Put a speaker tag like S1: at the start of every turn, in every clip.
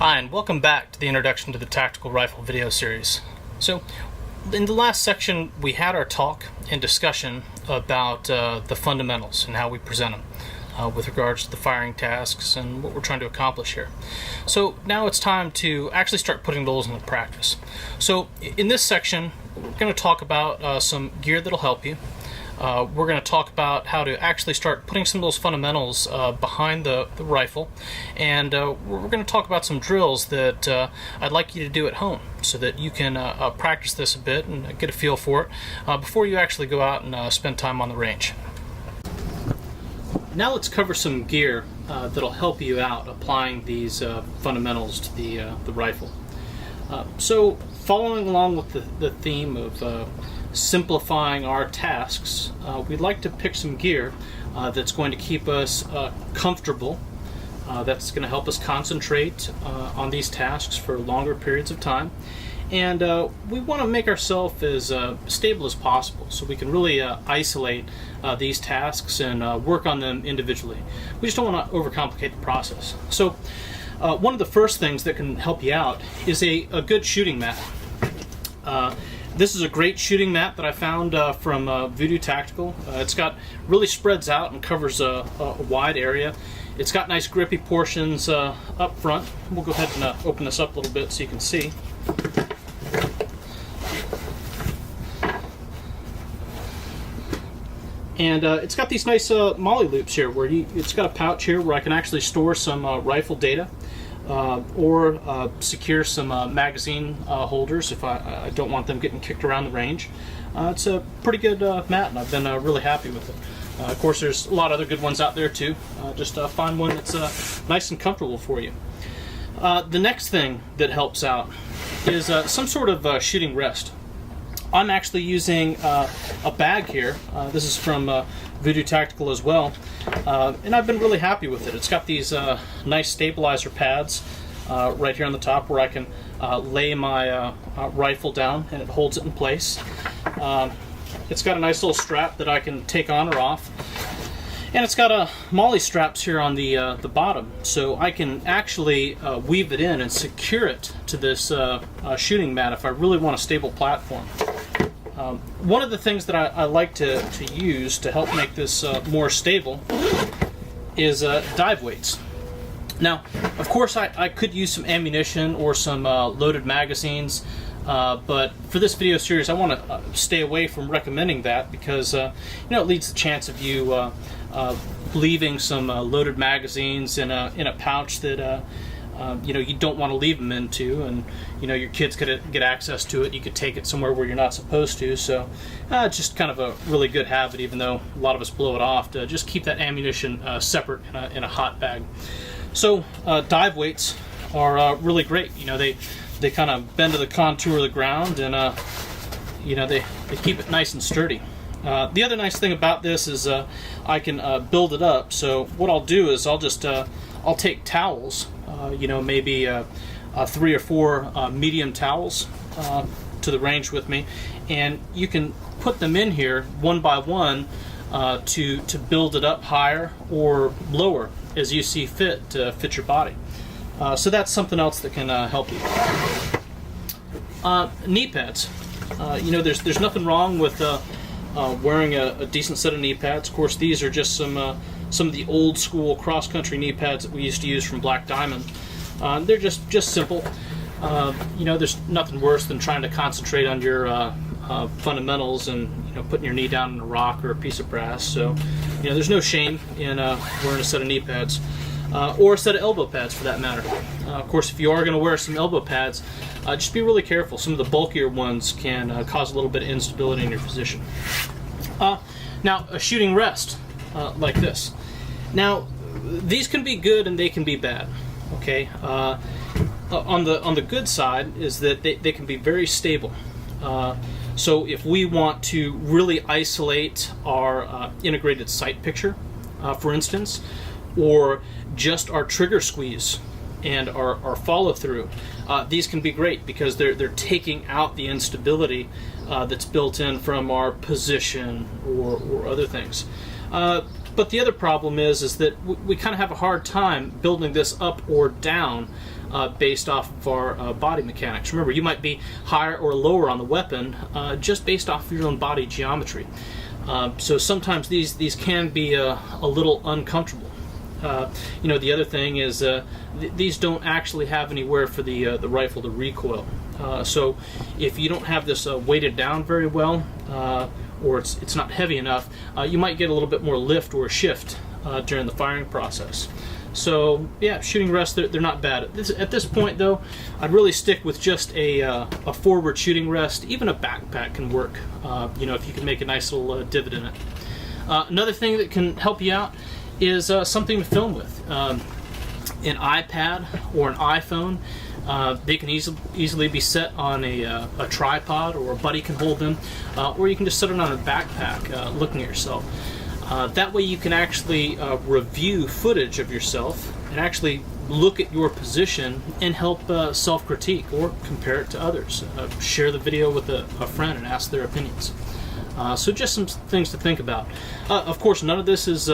S1: Hi, and welcome back to the Introduction to the Tactical Rifle video series. So, in the last section, we had our talk and discussion about the fundamentals and how we present them with regards to the firing tasks and what we're trying to accomplish here. So now it's time to actually start putting those into practice. So in this section, we're going to talk about some gear that'll help you. We're going to talk about how to actually start putting some of those fundamentals behind the rifle, and we're going to talk about some drills that I'd like you to do at home so that you can practice this a bit and get a feel for it before you actually go out and spend time on the range. Now let's cover some gear that'll help you out applying these fundamentals to the rifle. So following along with the theme of simplifying our tasks, we'd like to pick some gear that's going to keep us comfortable, that's going to help us concentrate on these tasks for longer periods of time, and we want to make ourselves as stable as possible so we can really isolate these tasks and work on them individually. We just don't want to overcomplicate the process. So one of the first things that can help you out is a good shooting mat. This is a great shooting mat that I found from Voodoo Tactical. It's got really spreads out and covers a wide area. It's got nice grippy portions up front. We'll go ahead and open this up a little bit so you can see. And it's got these nice molly loops here where it's got a pouch here where I can actually store some rifle data. Or secure some magazine holders if I don't want them getting kicked around the range. It's a pretty good mat, and I've been really happy with it. Of course, there's a lot of other good ones out there too. Just find one that's nice and comfortable for you. The next thing that helps out is some sort of shooting rest. I'm actually using a bag here. This is from Voodoo Tactical as well, and I've been really happy with it. It's got these nice stabilizer pads right here on the top where I can lay my rifle down and it holds it in place. It's got a nice little strap that I can take on or off, and it's got molly straps here on the bottom, so I can actually weave it in and secure it to this shooting mat if I really want a stable platform. One of the things that I like to use to help make this more stable is dive weights. Now, of course, I could use some ammunition or some loaded magazines, but for this video series, I want to stay away from recommending that because it leads to the chance of you leaving some loaded magazines in a pouch that you don't want to leave them into, and your kids could get access to it. You could take it somewhere where you're not supposed to. So it's just kind of a really good habit, even though a lot of us blow it off, to just keep that ammunition separate in a hot bag. So dive weights are really great. They kind of bend to the contour of the ground, and they keep it nice and sturdy. The other nice thing about this is I can build it up. So what I'll do is I'll take towels, maybe 3 or 4 medium towels to the range with me, and you can put them in here one by one to build it up higher or lower as you see fit to fit your body. So that's something else that can help you. Knee pads. There's nothing wrong with wearing a decent set of knee pads. Of course, these are just some of the old school cross-country knee pads that we used to use from Black Diamond. They're just simple. There's nothing worse than trying to concentrate on your fundamentals and putting your knee down on a rock or a piece of brass. So there's no shame in wearing a set of knee pads or a set of elbow pads for that matter. Of course, if you are going to wear some elbow pads, just be really careful. Some of the bulkier ones can cause a little bit of instability in your position. Now, a shooting rest like this. Now, these can be good and they can be bad. Okay, on the good side is that they can be very stable. So if we want to really isolate our integrated sight picture, for instance, or just our trigger squeeze and our follow through, these can be great because they're taking out the instability that's built in from our position or other things. But the other problem is that we kind of have a hard time building this up or down based off of our body mechanics. Remember, you might be higher or lower on the weapon just based off of your own body geometry. So sometimes these can be a little uncomfortable. The other thing is these don't actually have anywhere for the rifle to recoil. So if you don't have this weighted down very well, or it's not heavy enough, you might get a little bit more lift or shift during the firing process. So yeah, shooting rests, they're not bad. At this point though, I'd really stick with just a forward shooting rest. Even a backpack can work, if you can make a nice little divot in it. Another thing that can help you out is something to film with. An iPad or an iPhone, they can easily be set on a tripod, or a buddy can hold them, or you can just set it on a backpack looking at yourself. That way you can actually review footage of yourself and actually look at your position and help self-critique or compare it to others. Share the video with a friend and ask their opinions. So just some things to think about. Of course, none of this is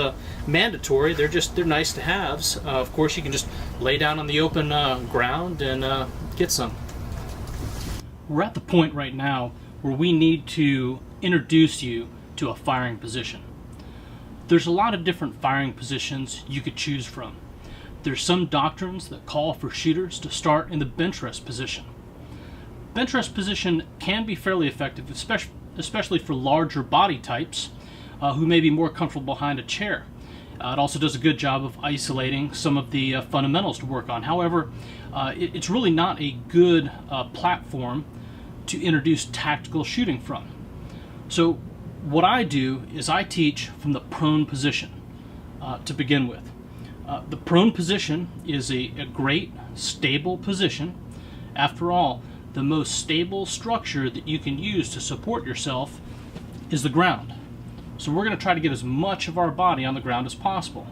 S1: mandatory. They're nice to haves. Of course, you can just lay down on the open ground and get some. We're at the point right now where we need to introduce you to a firing position. There's a lot of different firing positions you could choose from. There's some doctrines that call for shooters to start in the bench rest position. Bench rest position can be fairly effective, especially for larger body types who may be more comfortable behind a chair. It also does a good job of isolating some of the fundamentals to work on. However, it's really not a good platform to introduce tactical shooting from. So what I do is I teach from the prone position to begin with. The prone position is a great, stable position. After all, the most stable structure that you can use to support yourself is the ground. So we're going to try to get as much of our body on the ground as possible.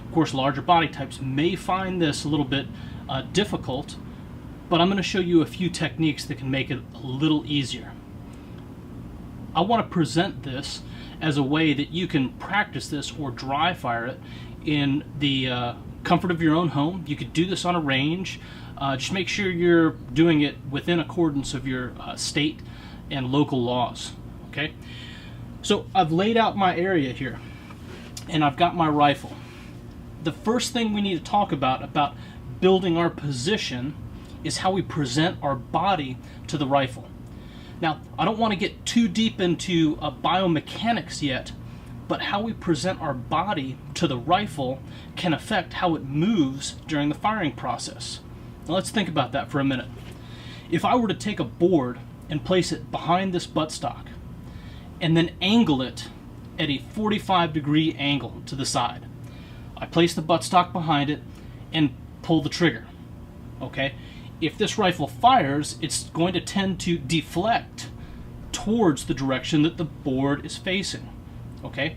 S1: Of course, larger body types may find this a little bit difficult, but I'm going to show you a few techniques that can make it a little easier. I want to present this as a way that you can practice this or dry fire it in the comfort of your own home. You could do this on a range. Just make sure you're doing it within accordance of your state and local laws. Okay, so I've laid out my area here and I've got my rifle. The first thing we need to talk about building our position is how we present our body to the rifle. Now, I don't want to get too deep into biomechanics yet, but how we present our body to the rifle can affect how it moves during the firing process. Now let's think about that for a minute. If I were to take a board and place it behind this buttstock and then angle it at a 45-degree angle to the side, I place the buttstock behind it and pull the trigger. Okay? If this rifle fires, it's going to tend to deflect towards the direction that the board is facing. Okay?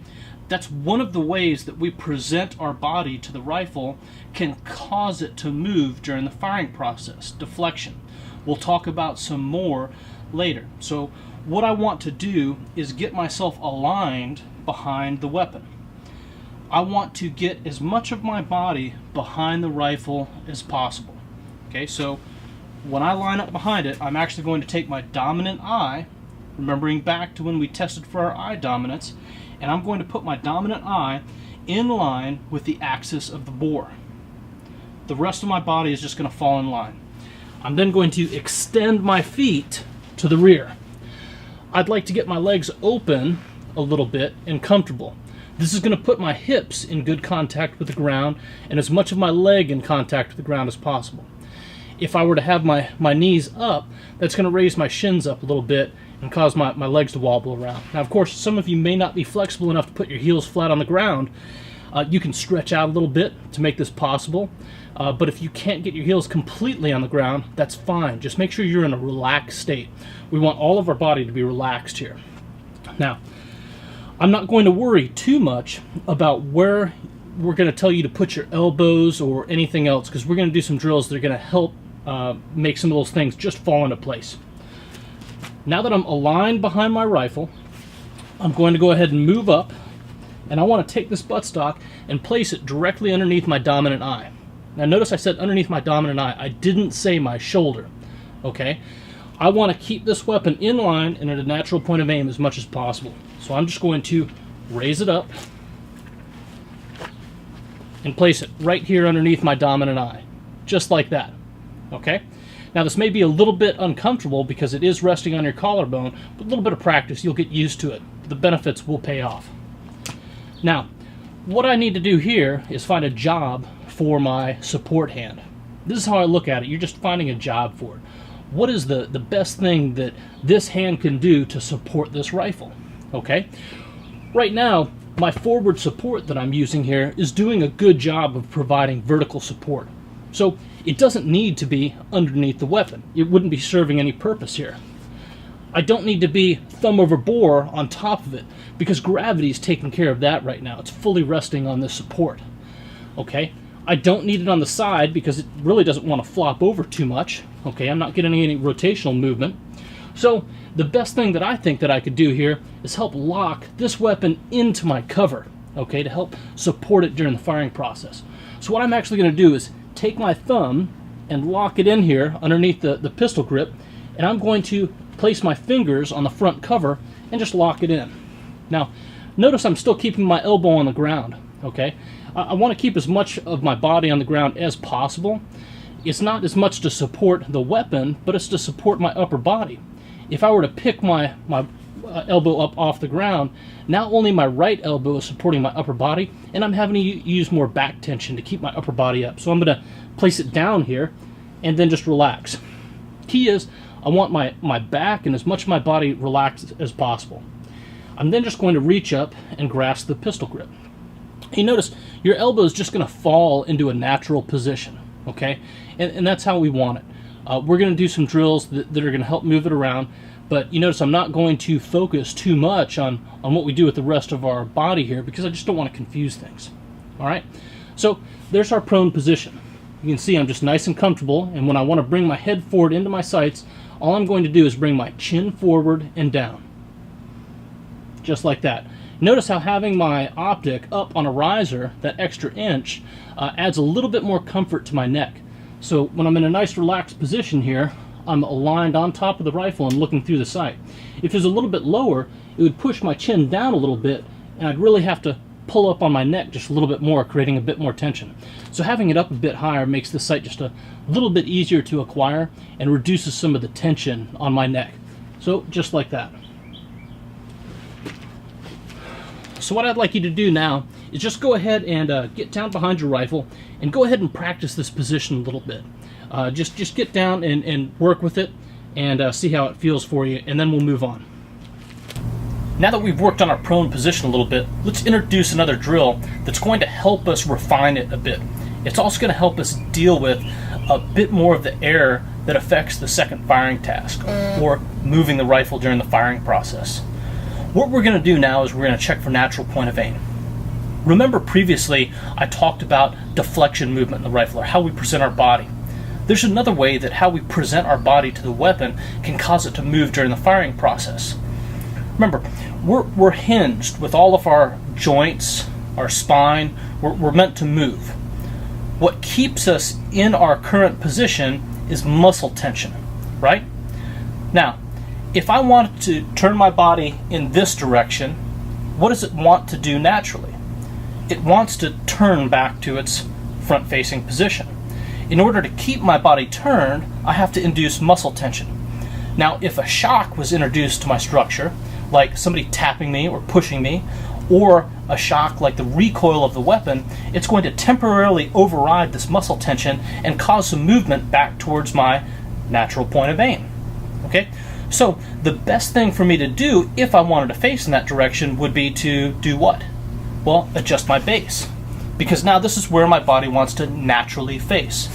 S1: That's one of the ways that we present our body to the rifle can cause it to move during the firing process, deflection. We'll talk about some more later. So what I want to do is get myself aligned behind the weapon. I want to get as much of my body behind the rifle as possible. Okay, so when I line up behind it, I'm actually going to take my dominant eye, remembering back to when we tested for our eye dominance, and I'm going to put my dominant eye in line with the axis of the bore. The rest of my body is just going to fall in line. I'm then going to extend my feet to the rear. I'd like to get my legs open a little bit and comfortable. This is going to put my hips in good contact with the ground and as much of my leg in contact with the ground as possible. If I were to have my knees up, that's going to raise my shins up a little bit and cause my legs to wobble around. Now, of course, some of you may not be flexible enough to put your heels flat on the ground. You can stretch out a little bit to make this possible. But if you can't get your heels completely on the ground, that's fine. Just make sure you're in a relaxed state. We want all of our body to be relaxed here. Now, I'm not going to worry too much about where we're going to tell you to put your elbows or anything else, because we're going to do some drills that are going to help make some of those things just fall into place. Now that I'm aligned behind my rifle, I'm going to go ahead and move up and I want to take this buttstock and place it directly underneath my dominant eye. Now notice I said underneath my dominant eye. I didn't say my shoulder. Okay? I want to keep this weapon in line and at a natural point of aim as much as possible. So I'm just going to raise it up and place it right here underneath my dominant eye. Just like that. Okay? Now this may be a little bit uncomfortable because it is resting on your collarbone, but a little bit of practice, you'll get used to it. The benefits will pay off. Now, what I need to do here is find a job for my support hand. This is how I look at it. You're just finding a job for it. What is the best thing that this hand can do to support this rifle? Okay? Right now, my forward support that I'm using here is doing a good job of providing vertical support. So it doesn't need to be underneath the weapon. It wouldn't be serving any purpose here. I don't need to be thumb over bore on top of it because gravity is taking care of that right now. It's fully resting on this support. Okay? I don't need it on the side because it really doesn't want to flop over too much. Okay, I'm not getting any rotational movement. So the best thing that I think that I could do here is help lock this weapon into my cover, okay, to help support it during the firing process. So what I'm actually going to do is take my thumb and lock it in here underneath the pistol grip, and I'm going to place my fingers on the front cover and just lock it in. Now, notice I'm still keeping my elbow on the ground, okay? I want to keep as much of my body on the ground as possible. It's not as much to support the weapon, but it's to support my upper body. If I were to pick my elbow up off the ground, now only my right elbow is supporting my upper body, and I'm having to use more back tension to keep my upper body up. So I'm going to place it down here and then just relax. Key is I want my back and as much of my body relaxed as possible. I'm then just going to reach up and grasp the pistol grip. You notice your elbow is just going to fall into a natural position, okay? And that's how we want it. We're going to do some drills that are going to help move it around, but you notice I'm not going to focus too much on what we do with the rest of our body here because I just don't want to confuse things. All right? So there's our prone position. You can see I'm just nice and comfortable, and when I want to bring my head forward into my sights, all I'm going to do is bring my chin forward and down. Just like that. Notice how having my optic up on a riser, that extra inch, adds a little bit more comfort to my neck. So when I'm in a nice relaxed position here, I'm aligned on top of the rifle and looking through the sight. If it was a little bit lower, it would push my chin down a little bit, and I'd really have to pull up on my neck just a little bit more, creating a bit more tension. So having it up a bit higher makes the sight just a little bit easier to acquire and reduces some of the tension on my neck. So just like that. So what I'd like you to do now is just go ahead and get down behind your rifle and go ahead and practice this position a little bit. Just get down and work with it and see how it feels for you, and then we'll move on. Now that we've worked on our prone position a little bit, let's introduce another drill that's going to help us refine it a bit. It's also going to help us deal with a bit more of the error that affects the second firing task, or moving the rifle during the firing process. What we're going to do now is we're going to check for natural point of aim. Remember previously I talked about deflection movement in the rifle, or how we present our body. There's another way that how we present our body to the weapon can cause it to move during the firing process. Remember, we're hinged with all of our joints, our spine, we're meant to move. What keeps us in our current position is muscle tension, right? Now, if I wanted to turn my body in this direction, what does it want to do naturally? It wants to turn back to its front-facing position. In order to keep my body turned, I have to induce muscle tension. Now, if a shock was introduced to my structure, like somebody tapping me or pushing me, or a shock like the recoil of the weapon, it's going to temporarily override this muscle tension and cause some movement back towards my natural point of aim. Okay? So the best thing for me to do if I wanted to face in that direction would be to do what? Well, adjust my base. Because now this is where my body wants to naturally face.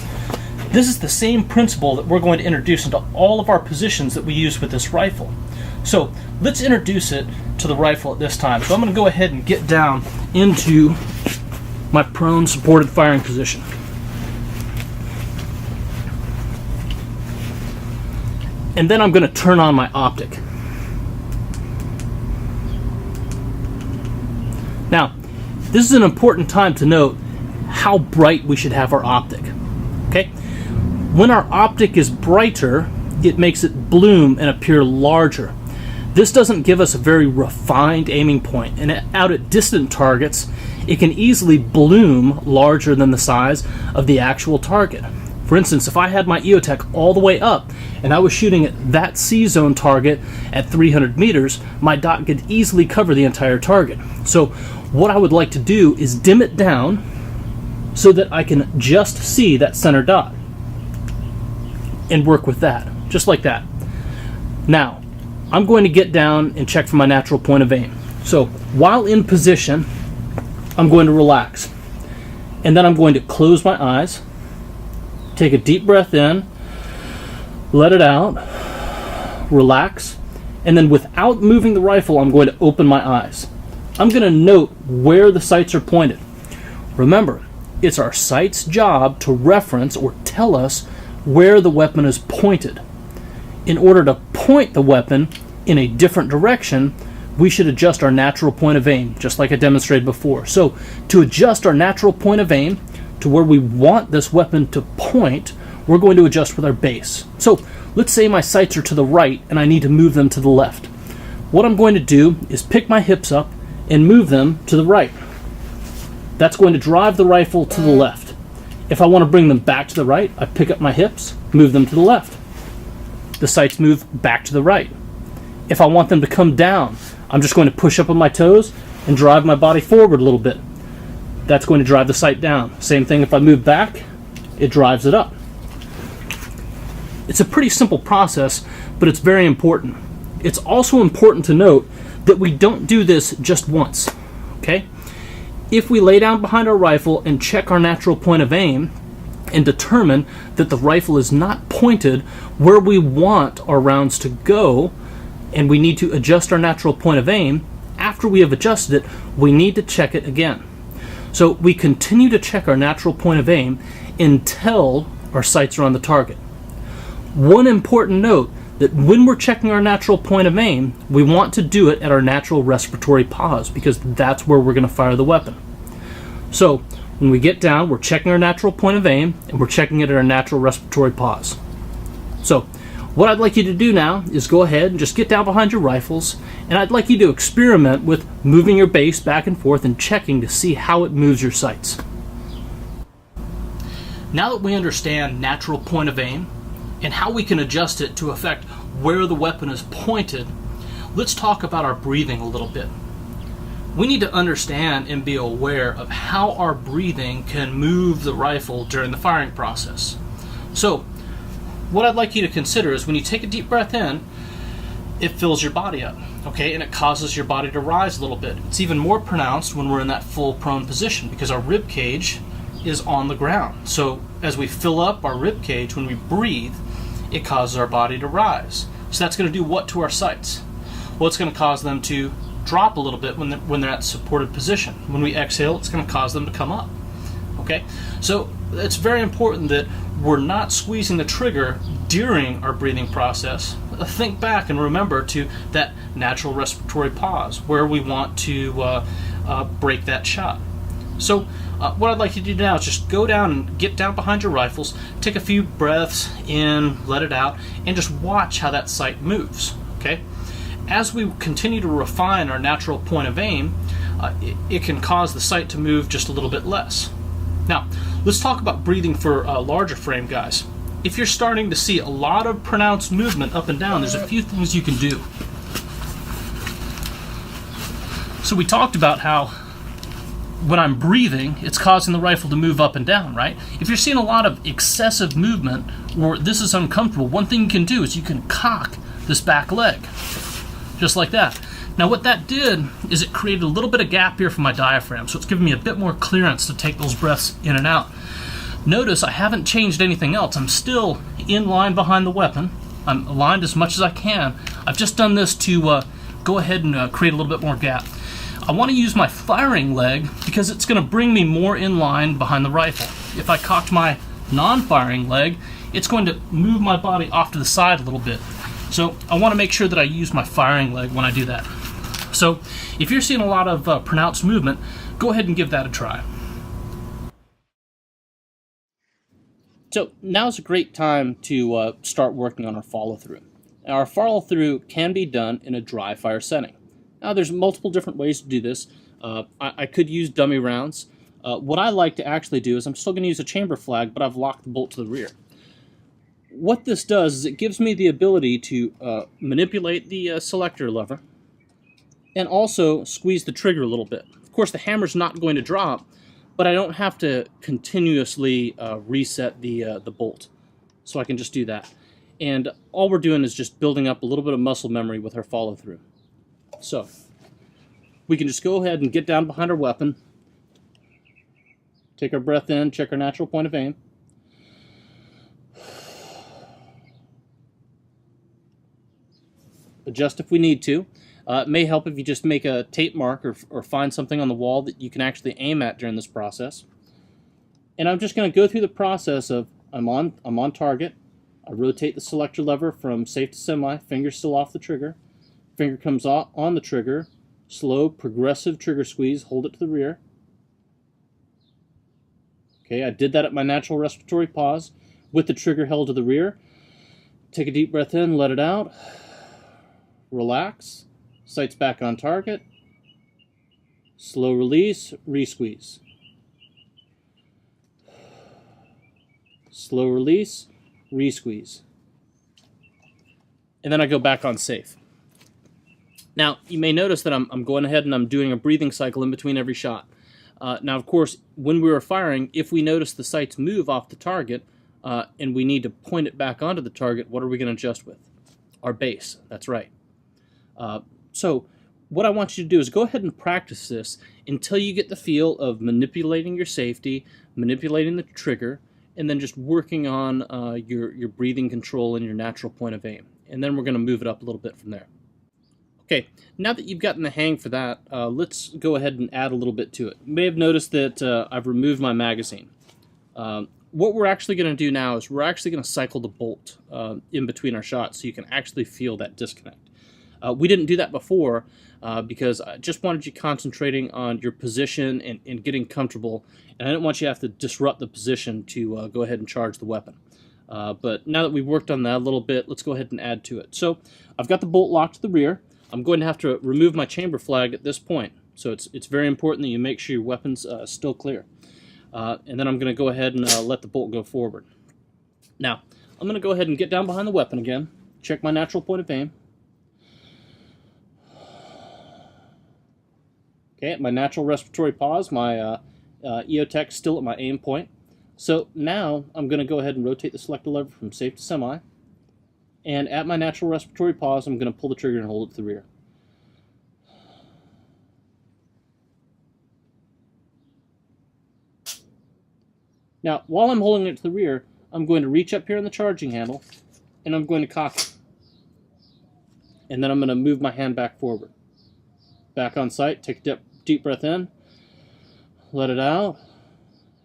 S1: This is the same principle that we're going to introduce into all of our positions that we use with this rifle. So let's introduce it to the rifle at this time. So I'm going to go ahead and get down into my prone supported firing position. And then I'm going to turn on my optic. Now, this is an important time to note how bright we should have our optic. Okay? When our optic is brighter, it makes it bloom and appear larger. This doesn't give us a very refined aiming point, and out at distant targets, it can easily bloom larger than the size of the actual target. For instance, if I had my EOTech all the way up and I was shooting at that C-zone target at 300 meters, my dot could easily cover the entire target. So what I would like to do is dim it down so that I can just see that center dot and work with that, just like that. Now, I'm going to get down and check for my natural point of aim. So while in position, I'm going to relax. And then I'm going to close my eyes, take a deep breath in, let it out, relax, and then without moving the rifle, I'm going to open my eyes. I'm going to note where the sights are pointed. Remember, it's our sight's job to reference or tell us where the weapon is pointed. In order to point the weapon in a different direction, we should adjust our natural point of aim, just like I demonstrated before. So, to adjust our natural point of aim to where we want this weapon to point, we're going to adjust with our base. So, let's say my sights are to the right and I need to move them to the left. What I'm going to do is pick my hips up and move them to the right. That's going to drive the rifle to the left. If I want to bring them back to the right, I pick up my hips, move them to the left. The sights move back to the right. If I want them to come down, I'm just going to push up on my toes and drive my body forward a little bit. That's going to drive the sight down. Same thing if I move back, it drives it up. It's a pretty simple process, but it's very important. It's also important to note that we don't do this just once, okay? If we lay down behind our rifle and check our natural point of aim and determine that the rifle is not pointed where we want our rounds to go, and we need to adjust our natural point of aim, after we have adjusted it, we need to check it again. So we continue to check our natural point of aim until our sights are on the target. One important note, that when we're checking our natural point of aim, we want to do it at our natural respiratory pause, because that's where we're going to fire the weapon. So when we get down, we're checking our natural point of aim, and we're checking it at our natural respiratory pause. So what I'd like you to do now is go ahead and just get down behind your rifles, and I'd like you to experiment with moving your base back and forth and checking to see how it moves your sights. Now that we understand natural point of aim and how we can adjust it to affect where the weapon is pointed, let's talk about our breathing a little bit. We need to understand and be aware of how our breathing can move the rifle during the firing process. So, what I'd like you to consider is when you take a deep breath in, it fills your body up, okay, and it causes your body to rise a little bit. It's even more pronounced when we're in that full prone position because our rib cage is on the ground. So as we fill up our rib cage, when we breathe, it causes our body to rise. So that's going to do what to our sights? Well, it's going to cause them to drop a little bit when they're at supported position. When we exhale, it's going to cause them to come up. Okay, so it's very important that we're not squeezing the trigger during our breathing process. Think back and remember to that natural respiratory pause where we want to break that shot. So what I'd like you to do now is just go down and get down behind your rifles, take a few breaths in, let it out, and just watch how that sight moves. Okay, as we continue to refine our natural point of aim, it can cause the sight to move just a little bit less. Now, let's talk about breathing for larger frame guys. If you're starting to see a lot of pronounced movement up and down, there's a few things you can do. So we talked about how when I'm breathing, it's causing the rifle to move up and down, right? If you're seeing a lot of excessive movement or this is uncomfortable, one thing you can do is you can cock this back leg, just like that. Now what that did is it created a little bit of gap here for my diaphragm, so it's giving me a bit more clearance to take those breaths in and out. Notice I haven't changed anything else. I'm still in line behind the weapon. I'm aligned as much as I can. I've just done this to go ahead and create a little bit more gap. I want to use my firing leg because it's going to bring me more in line behind the rifle. If I cocked my non-firing leg, it's going to move my body off to the side a little bit. So I want to make sure that I use my firing leg when I do that. So if you're seeing a lot of pronounced movement, go ahead and give that a try. So now's a great time to start working on our follow-through. Now, our follow-through can be done in a dry fire setting. Now, there's multiple different ways to do this. I could use dummy rounds. What I like to actually do is I'm still going to use a chamber flag, but I've locked the bolt to the rear. What this does is it gives me the ability to manipulate the selector lever and also squeeze the trigger a little bit. Of course, the hammer's not going to drop, but I don't have to continuously reset the bolt. So I can just do that. And all we're doing is just building up a little bit of muscle memory with our follow-through. So we can just go ahead and get down behind our weapon, take our breath in, check our natural point of aim. Adjust if we need to. It may help if you just make a tape mark or find something on the wall that you can actually aim at during this process. And I'm just going to go through the process of I'm on target. I rotate the selector lever from safe to semi, finger still off the trigger. Finger comes on the trigger. Slow, progressive trigger squeeze. Hold it to the rear. Okay, I did that at my natural respiratory pause with the trigger held to the rear. Take a deep breath in, let it out. Relax. Sights back on target. Slow release, re-squeeze. Slow release, re-squeeze. And then I go back on safe. Now, you may notice that I'm going ahead and I'm doing a breathing cycle in between every shot. Now, of course, when we were firing, if we notice the sights move off the target and we need to point it back onto the target, what are we going to adjust with? Our base, that's right. So what I want you to do is go ahead and practice this until you get the feel of manipulating your safety, manipulating the trigger, and then just working on your breathing control and your natural point of aim. And then we're going to move it up a little bit from there. Okay, now that you've gotten the hang for that, let's go ahead and add a little bit to it. You may have noticed that I've removed my magazine. What we're actually going to do now is we're actually going to cycle the bolt in between our shots so you can actually feel that disconnect. We didn't do that before because I just wanted you concentrating on your position and getting comfortable, and I didn't want you to have to disrupt the position to go ahead and charge the weapon. But now that we've worked on that a little bit, let's go ahead and add to it. So I've got the bolt locked to the rear. I'm going to have to remove my chamber flag at this point, so it's very important that you make sure your weapon's still clear. And then I'm going to go ahead and let the bolt go forward. Now, I'm going to go ahead and get down behind the weapon again, check my natural point of aim. Okay, at my natural respiratory pause, my EOTech's still at my aim point. So now I'm going to go ahead and rotate the selector lever from safe to semi. And at my natural respiratory pause, I'm going to pull the trigger and hold it to the rear. Now, while I'm holding it to the rear, I'm going to reach up here on the charging handle, and I'm going to cock it. And then I'm going to move my hand back forward. Back on sight, take a deep breath in, let it out.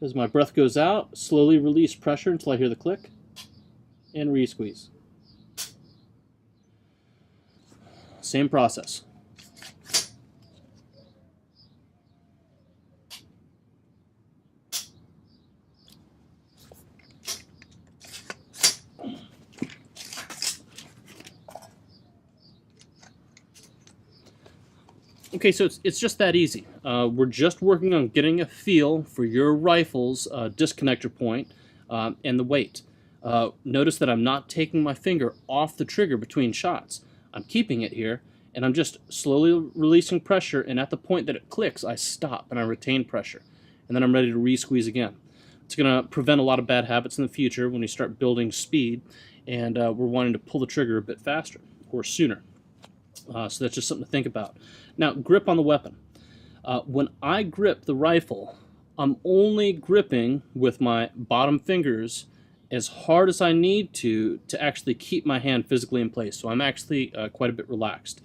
S1: As my breath goes out, slowly release pressure until I hear the click, and re-squeeze. Same process. Okay, so it's just that easy. We're just working on getting a feel for your rifle's disconnector point and the weight. Notice that I'm not taking my finger off the trigger between shots. I'm keeping it here, and I'm just slowly releasing pressure, and at the point that it clicks, I stop and I retain pressure. And then I'm ready to re-squeeze again. It's going to prevent a lot of bad habits in the future when we start building speed, and we're wanting to pull the trigger a bit faster or sooner. So that's just something to think about. Now, grip on the weapon. When I grip the rifle, I'm only gripping with my bottom fingers as hard as I need to actually keep my hand physically in place. So I'm actually quite a bit relaxed.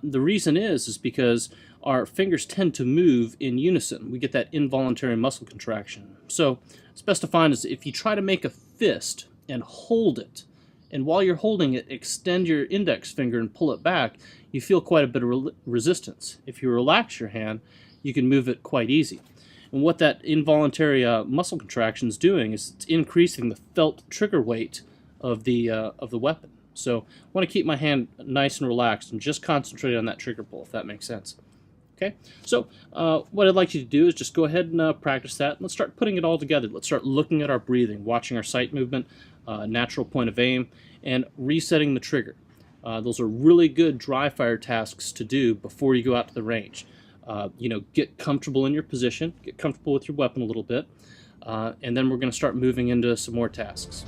S1: The reason is because our fingers tend to move in unison. We get that involuntary muscle contraction. So it's best to find is if you try to make a fist and hold it, and while you're holding it, extend your index finger and pull it back, you feel quite a bit of resistance. If you relax your hand, you can move it quite easy. And what that involuntary muscle contraction is doing is it's increasing the felt trigger weight of the weapon. So I want to keep my hand nice and relaxed and just concentrate on that trigger pull, if that makes sense. Okay, so what I'd like you to do is just go ahead and practice that. Let's start putting it all together. Let's start looking at our breathing, watching our sight movement, natural point of aim, and resetting the trigger. Those are really good dry fire tasks to do before you go out to the range. Get comfortable in your position, get comfortable with your weapon a little bit, and then we're going to start moving into some more tasks.